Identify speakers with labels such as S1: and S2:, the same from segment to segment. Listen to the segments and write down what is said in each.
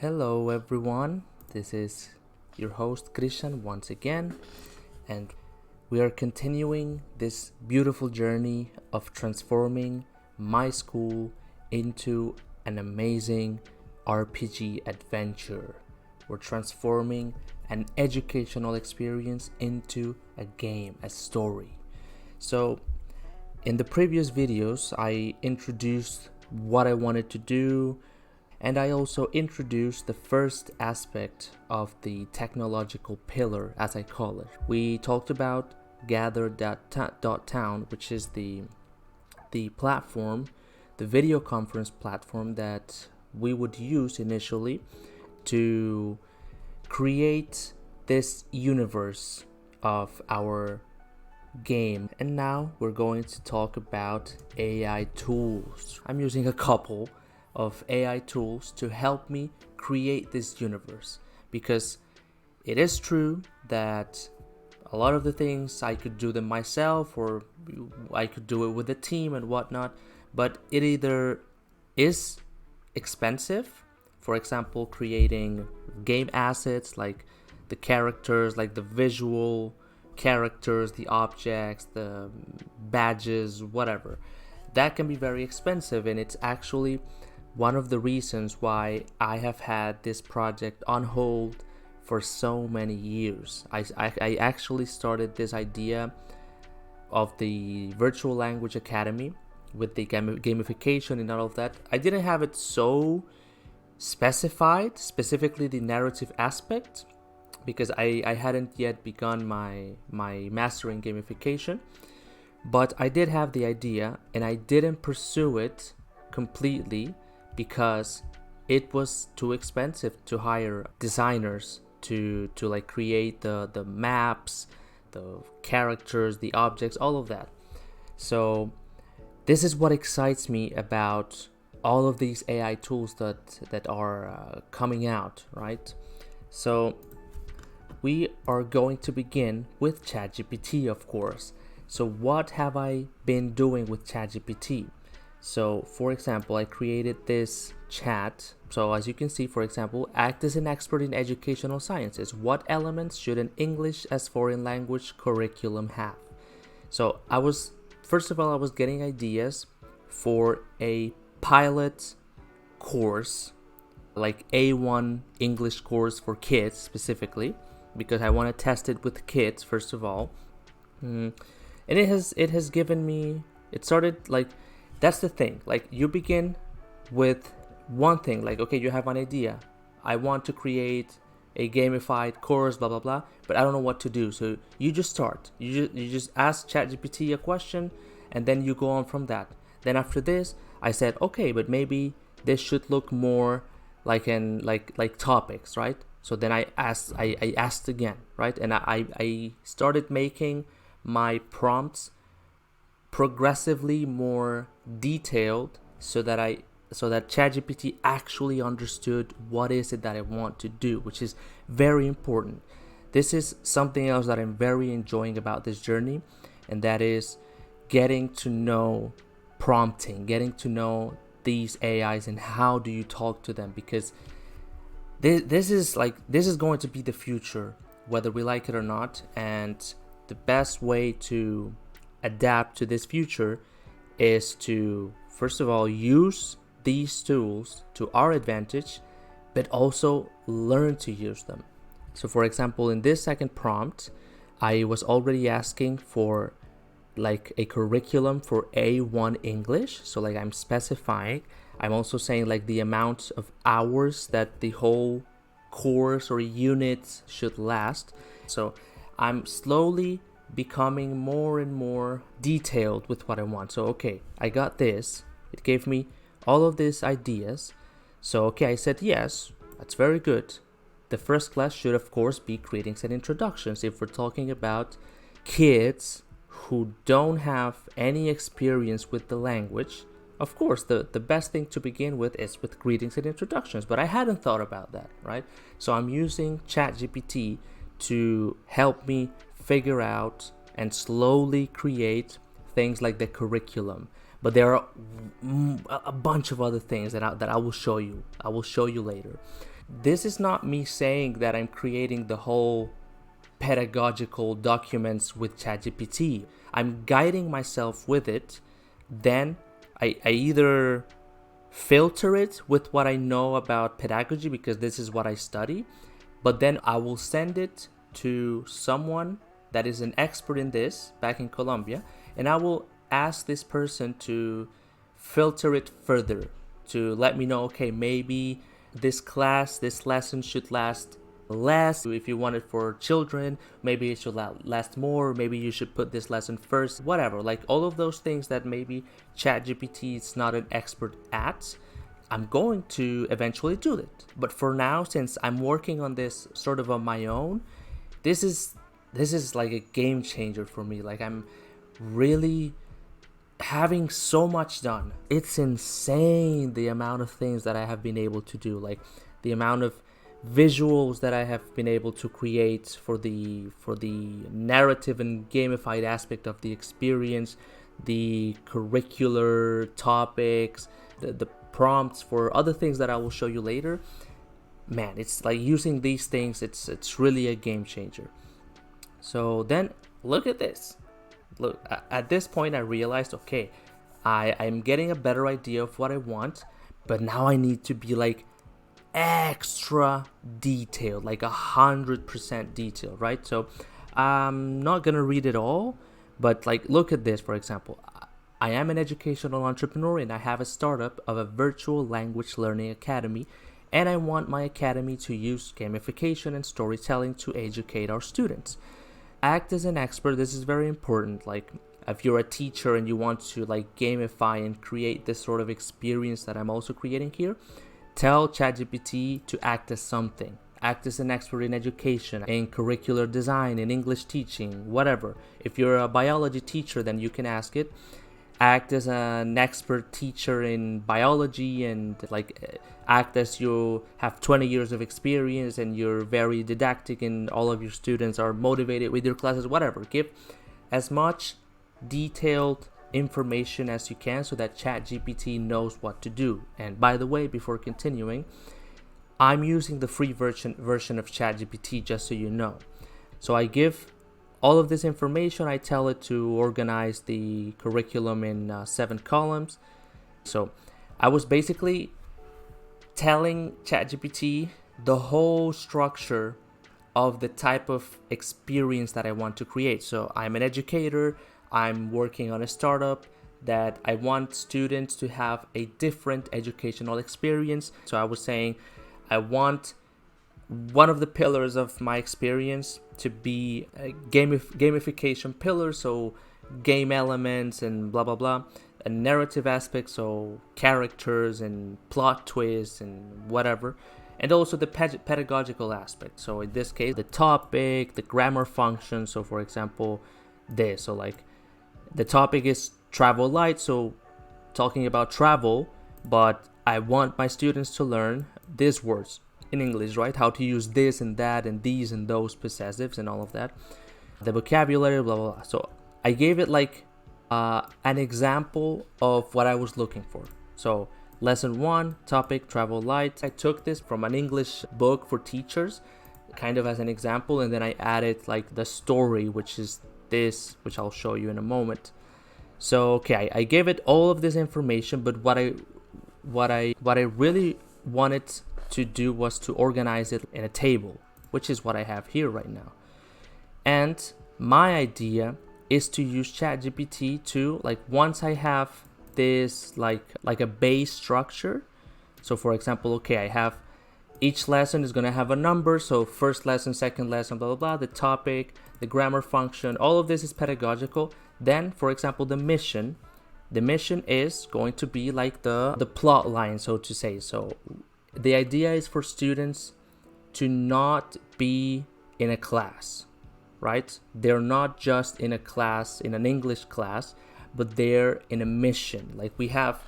S1: Hello everyone, this is your host Christian once again, and we are continuing this beautiful journey of transforming my school into an amazing RPG adventure. We're transforming an educational experience into a game, a story. So, in the previous videos, I introduced what I wanted to do, and I also introduced the first aspect of the technological pillar, as I call it. We talked about gather.town, which is the platform, the video conference platform that we would use initially to create this universe of our game. And now we're going to talk about AI tools. I'm using a couple of AI tools to help me create this universe, because it is true that a lot of the things I could do them myself, or I could do it with a team and whatnot, but it either is expensive, for example creating game assets like the characters, like the visual characters, the objects, the badges, whatever. That can be very expensive, and it's actually one of the reasons why I have had this project on hold for so many years. I actually started this idea of the virtual language academy with the gamification and all of that. I didn't have it so specified, specifically the narrative aspect, because I hadn't yet begun my mastering gamification. But I did have the idea, and I didn't pursue it completely because it was too expensive to hire designers to like create the maps, the characters, the objects, all of that. So this is what excites me about all of these AI tools that are coming out, right? So we are going to begin with ChatGPT, of course. So what have I been doing with ChatGPT? So for example, I created this chat. So as you can see, for example, act as an expert in educational sciences. What elements should an English as foreign language curriculum have? So first of all, I was getting ideas for a pilot course, like A1 English course for kids specifically, because I want to test it with kids first of all. And it has given me, it started like, that's the thing, like you begin with one thing, like okay, you have an idea, I want to create a gamified course, blah blah blah, but I don't know what to do. So you just start, you just ask ChatGPT a question, and then you go on from that. Then after this, I said, okay, but maybe this should look more like like topics, right? So then I asked again, right? And I started making my prompts progressively more detailed, so that ChatGPT actually understood what is it that I want to do, which is very important. This is something else that I'm very enjoying about this journey, and that is getting to know prompting, getting to know these AIs and how do you talk to them, because this is going to be the future, whether we like it or not. And the best way to adapt to this future is to first of all use these tools to our advantage, but also learn to use them. So for example, in this second prompt, I was already asking for like a curriculum for A1 English. So like I'm specifying, I'm also saying like the amount of hours that the whole course or unit should last. So I'm slowly becoming more and more detailed with what I want. So okay, I got this, it gave me all of these ideas. So okay, I said yes, that's very good. The first class should of course be greetings and introductions. If we're talking about kids who don't have any experience with the language, of course the best thing to begin with is with greetings and introductions. But I hadn't thought about that, right? So I'm using ChatGPT to help me figure out and slowly create things like the curriculum. But there are a bunch of other things that I will show you. I will show you later. This is not me saying that I'm creating the whole pedagogical documents with ChatGPT. I'm guiding myself with it. Then I either filter it with what I know about pedagogy, because this is what I study, but then I will send it to someone that is an expert in this back in Colombia, and I will ask this person to filter it further, to let me know, okay, maybe this lesson should last less. If you want it for children, maybe it should last more. Maybe you should put this lesson first, whatever. Like all of those things that maybe ChatGPT is not an expert at, I'm going to eventually do it. But for now, since I'm working on this sort of on my own, this is like a game changer for me. Like I'm really having so much done. It's insane the amount of things that I have been able to do, like the amount of visuals that I have been able to create for the narrative and gamified aspect of the experience, the curricular topics, the prompts for other things that I will show you later. Man, it's like using these things, it's really a game changer. So then look at this. Look, at this point I realized, okay, I'm getting a better idea of what I want, but now I need to be like extra detailed, like 100% detailed, right? So I'm not gonna read it all, but like look at this. For example, I am an educational entrepreneur and I have a startup of a virtual language learning academy, and I want my academy to use gamification and storytelling to educate our students. Act as an expert. This is very important. Like if you're a teacher and you want to like gamify and create this sort of experience that I'm also creating here, tell ChatGPT to act as something. Act as an expert in education, in curricular design, in English teaching, whatever. If you're a biology teacher, then you can ask it. Act as an expert teacher in biology, and like act as you have 20 years of experience and you're very didactic and all of your students are motivated with your classes, whatever. Give as much detailed information as you can so that ChatGPT knows what to do. And by the way, before continuing, I'm using the free version of ChatGPT, just so you know. So I give all of this information. I tell it to organize the curriculum in 7 columns. So I was basically telling ChatGPT the whole structure of the type of experience that I want to create. So I'm an educator. I'm working on a startup that I want students to have a different educational experience. So I was saying I want one of the pillars of my experience to be a gamification pillar, so game elements and blah blah blah, a narrative aspect, so characters and plot twists and whatever, and also the pedagogical aspect. So in this case, the topic, the grammar function. So for example, this, so like the topic is travel light, so talking about travel, but I want my students to learn these words in English, right? How to use this and that and these and those possessives and all of that. The vocabulary, blah, blah, blah. So I gave it like an example of what I was looking for. So lesson 1, topic, travel light. I took this from an English book for teachers, kind of as an example, and then I added like the story, which is this, which I'll show you in a moment. So okay, I gave it all of this information, but what I really wanted to do was to organize it in a table, which is what I have here right now. And my idea is to use ChatGPT to, like, once I have this like a base structure. So for example, okay, I have each lesson is going to have a number, so first lesson, second lesson, blah blah blah, the topic, the grammar function, all of this is pedagogical. Then for example, the mission is going to be like the plot line, so to say. So the idea is for students to not be in a class, right? They're not just in a class, in an English class, but they're in a mission. Like we have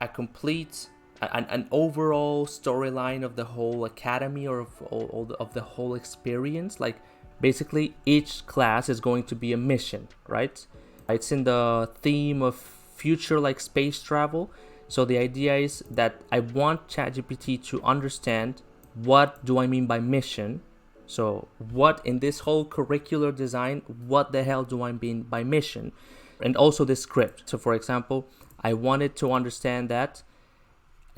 S1: a complete, an overall storyline of the whole academy, or of the whole experience. Like basically each class is going to be a mission, right? It's in the theme of future like space travel. So the idea is that I want ChatGPT to understand what do I mean by mission. So what in this whole curricular design, what the hell do I mean by mission? And also the script. So for example, I wanted to understand that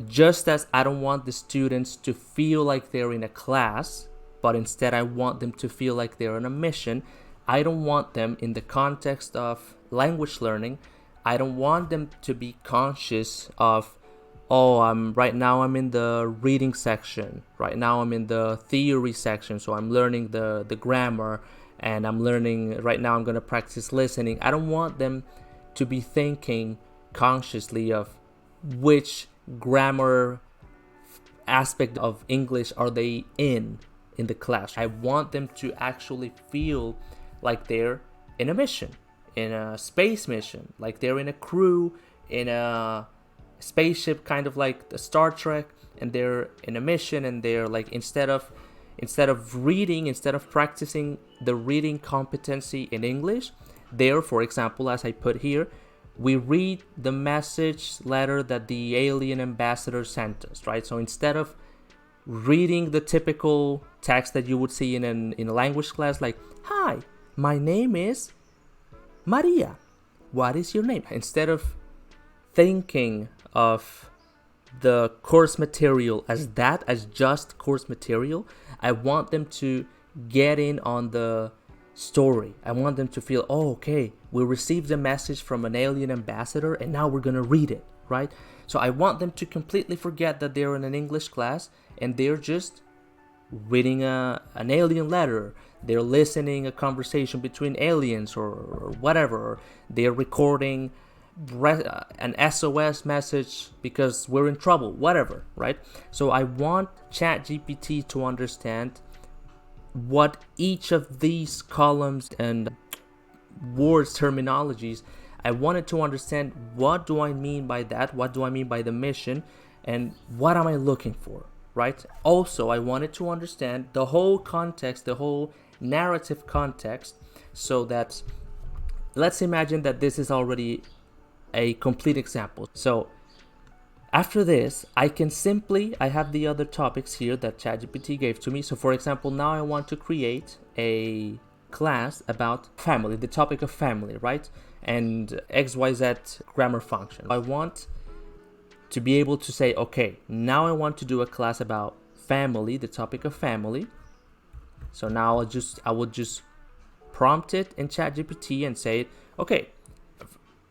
S1: just as I don't want the students to feel like they're in a class, but instead I want them to feel like they're on a mission, I don't want them in the context of language learning, I don't want them to be conscious of, oh, right now I'm in the reading section, right now I'm in the theory section, so I'm learning the grammar, and I'm learning, right now I'm going to practice listening. I don't want them to be thinking consciously of which grammar aspect of English are they in the class. I want them to actually feel like they're in a mission, in a space mission, like they're in a crew, in a spaceship, kind of like the Star Trek, and they're in a mission, and they're like, instead of reading, instead of practicing the reading competency in English, there, for example, as I put here, we read the message letter that the alien ambassador sent us, right? So instead of reading the typical text that you would see in a language class, like, hi, my name is Maria, what is your name? Instead of thinking of the course material as just course material, I want them to get in on the story. I want them to feel, oh, okay, we received a message from an alien ambassador and now we're gonna read it, right? So I want them to completely forget that they're in an English class and they're just reading an alien letter. They're listening a conversation between aliens or whatever. Or they're recording an SOS message because we're in trouble, whatever, right? So I want ChatGPT to understand what each of these columns and words, terminologies, I wanted to understand, what do I mean by that? What do I mean by the mission? And what am I looking for, right? Also, I wanted to understand the whole context, the whole narrative context, so that, let's imagine that this is already a complete example. So after this, I have the other topics here that ChatGPT gave to me. So for example, now I want to create a class about family, the topic of family, right? And XYZ grammar function. I want to be able to say, okay, now I want to do a class about family, the topic of family. So now I will just prompt it in ChatGPT and say, okay,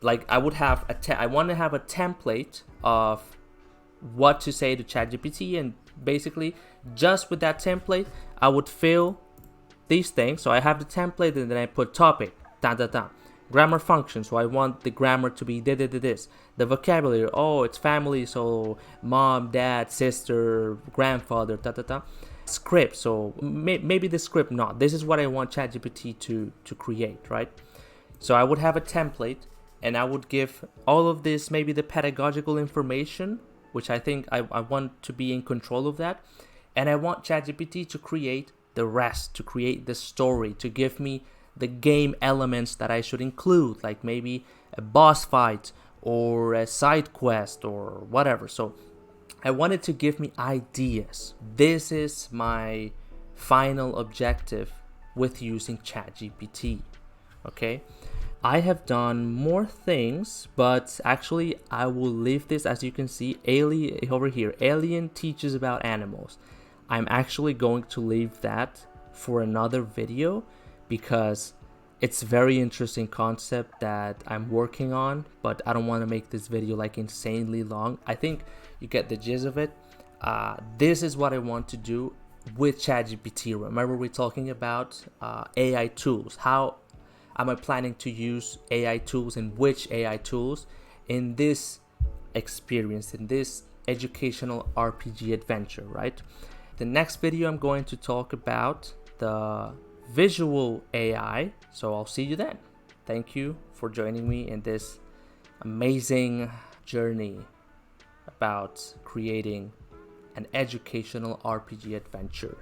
S1: like I want to have a template of what to say to ChatGPT, and basically just with that template I would fill these things. So I have the template and then I put topic, grammar function, so I want the grammar to be this. The vocabulary, oh, it's family, so mom, dad, sister, grandfather, Script, so maybe the script not. This is what I want ChatGPT to create, right? So I would have a template and I would give all of this, maybe the pedagogical information, which I think I want to be in control of that. And I want ChatGPT to create the rest, to create the story, to give me the game elements that I should include, like maybe a boss fight or a side quest or whatever. So I wanted to give me ideas. This is my final objective with using ChatGPT. Okay, I have done more things, but actually I will leave this. As you can see, Alien over here, Alien teaches about animals. I'm actually going to leave that for another video because it's a very interesting concept that I'm working on, but I don't want to make this video like insanely long. I think you get the gist of it. This is what I want to do with ChatGPT. Remember, we're talking about AI tools. How am I planning to use AI tools, and which AI tools in this experience, in this educational RPG adventure, right? The next video I'm going to talk about the visual AI. So I'll see you then. Thank you for joining me in this amazing journey about creating an educational RPG adventure.